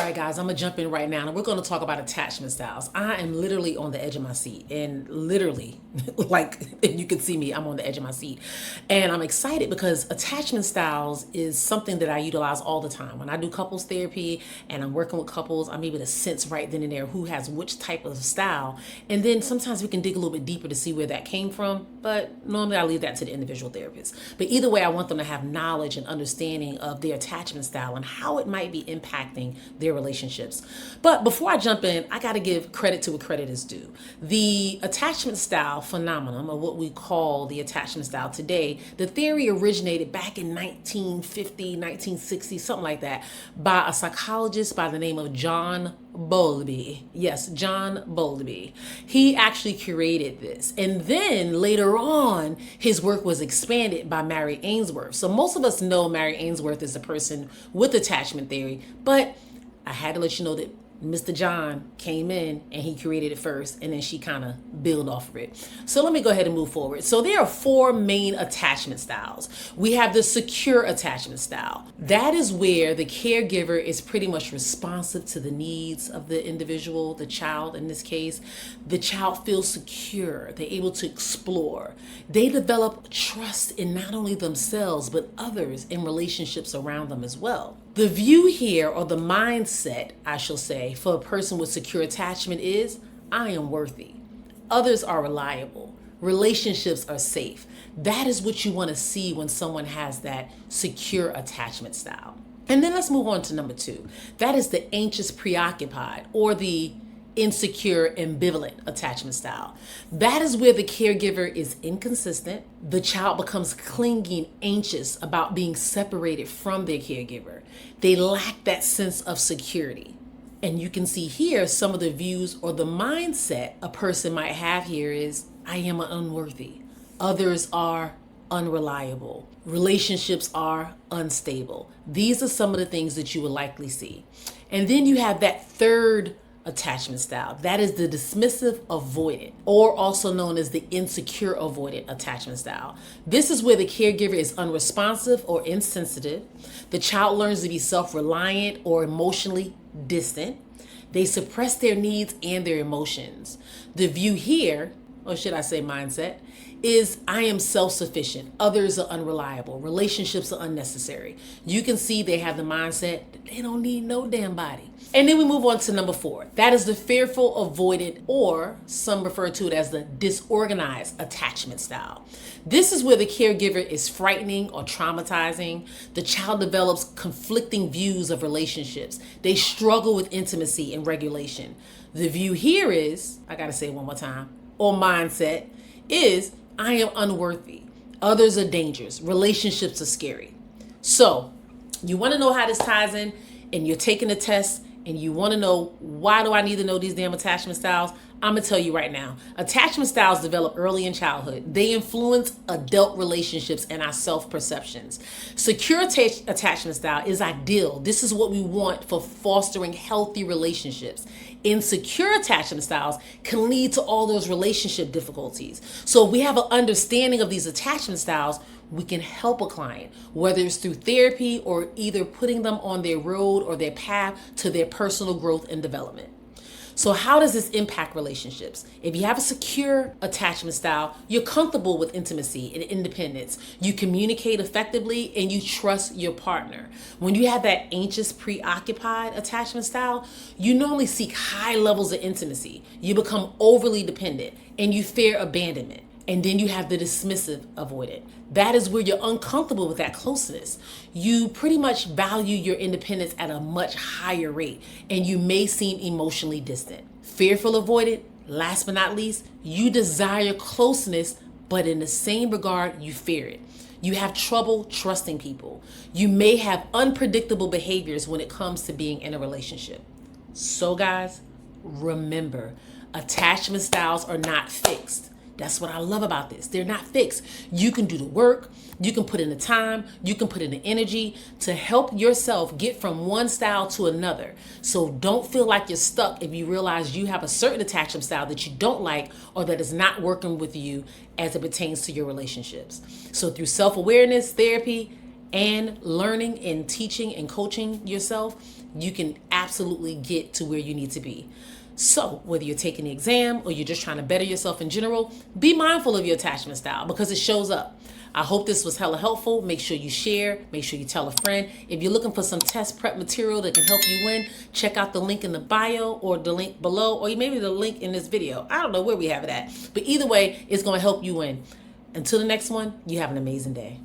right, guys, I'm gonna jump in right now and we're gonna talk about attachment styles. I am literally on the edge of my seat, and literally, like, if you can see me, I'm on the edge of my seat. And I'm excited because attachment styles is something that I utilize all the time. When I do couples therapy and I'm working with couples, I'm able to sense right then and there who has which type of style. And then sometimes we can dig a little bit deeper to see where that came from, but normally I leave that to the individual therapist. But either way, I want them to have knowledge and understanding of their attachment style and how it might be impacting their relationships. But before I jump in, I got to give credit to what credit is due. The attachment style phenomenon, or what we call the attachment style today, the theory originated back in 1950, 1960, something like that, by a psychologist by the name of John Bowlby. Yes, John Bowlby. He actually curated this. And then later on, his work was expanded by Mary Ainsworth. So most of us know Mary Ainsworth is the person with attachment theory, but I had to let you know that Mr. John came in and he created it first, and then she kind of built off of it. So let me go ahead and move forward. So there are four main attachment styles. We have the secure attachment style. That is where the caregiver is pretty much responsive to the needs of the individual, the child in this case. The child feels secure. They're able to explore. They develop trust in not only themselves, but others in relationships around them as well. The view here, or the mindset, I shall say, for a person with secure attachment is, I am worthy. Others are reliable. Relationships are safe. That is what you want to see when someone has that secure attachment style. And then let's move on to number two. That is the anxious preoccupied, or the insecure ambivalent attachment style. That is where the caregiver is inconsistent. The child becomes clingy and anxious about being separated from their caregiver. They lack that sense of security. And you can see here some of the views or the mindset a person might have here is, I am unworthy. Others are unreliable. Relationships are unstable. These are some of the things that you will likely see. And then you have that third attachment style. That is the dismissive avoidant, or also known as the insecure avoidant attachment style. This is where the caregiver is unresponsive or insensitive. The child learns to be self-reliant or emotionally distant. They suppress their needs and their emotions. The view here, or should I say mindset, is I am self-sufficient. Others are unreliable. Relationships are unnecessary. You can see they have the mindset that they don't need no damn body. And then we move on to number four. That is the fearful avoidant, or some refer to it as the disorganized attachment style. This is where the caregiver is frightening or traumatizing. The child develops conflicting views of relationships. They struggle with intimacy and regulation. The view here is, I gotta say it one more time, or mindset, is I am unworthy. Others are dangerous. Relationships are scary. So you want to know how this ties in, and you're taking a test and you want to know, why do I need to know these damn attachment styles? I'm going to tell you right now. Attachment styles develop early in childhood. They influence adult relationships and our self-perceptions. Secure attachment style is ideal. This is what we want for fostering healthy relationships. Insecure attachment styles can lead to all those relationship difficulties. So if we have an understanding of these attachment styles, we can help a client, whether it's through therapy or either putting them on their road or their path to their personal growth and development. So how does this impact relationships? If you have a secure attachment style, you're comfortable with intimacy and independence. You communicate effectively and you trust your partner. When you have that anxious, preoccupied attachment style, you normally seek high levels of intimacy. You become overly dependent and you fear abandonment. And then you have the dismissive avoidant. That is where you're uncomfortable with that closeness. You pretty much value your independence at a much higher rate, and you may seem emotionally distant. Fearful avoidant, last but not least, you desire closeness, but in the same regard, you fear it. You have trouble trusting people. You may have unpredictable behaviors when it comes to being in a relationship. So guys, remember, attachment styles are not fixed. That's what I love about this. They're not fixed. You can do the work. You can put in the time. You can put in the energy to help yourself get from one style to another. So don't feel like you're stuck if you realize you have a certain attachment style that you don't like or that is not working with you as it pertains to your relationships. So through self-awareness, therapy, and learning and teaching and coaching yourself, you can absolutely get to where you need to be. So whether you're taking the exam or you're just trying to better yourself in general, be mindful of your attachment style because it shows up. I hope this was hella helpful. Make sure you share. Make sure you tell a friend. If you're looking for some test prep material that can help you win, check out the link in the bio or the link below, or maybe the link in this video. I don't know where we have it at. But either way, it's going to help you win. Until the next one, you have an amazing day.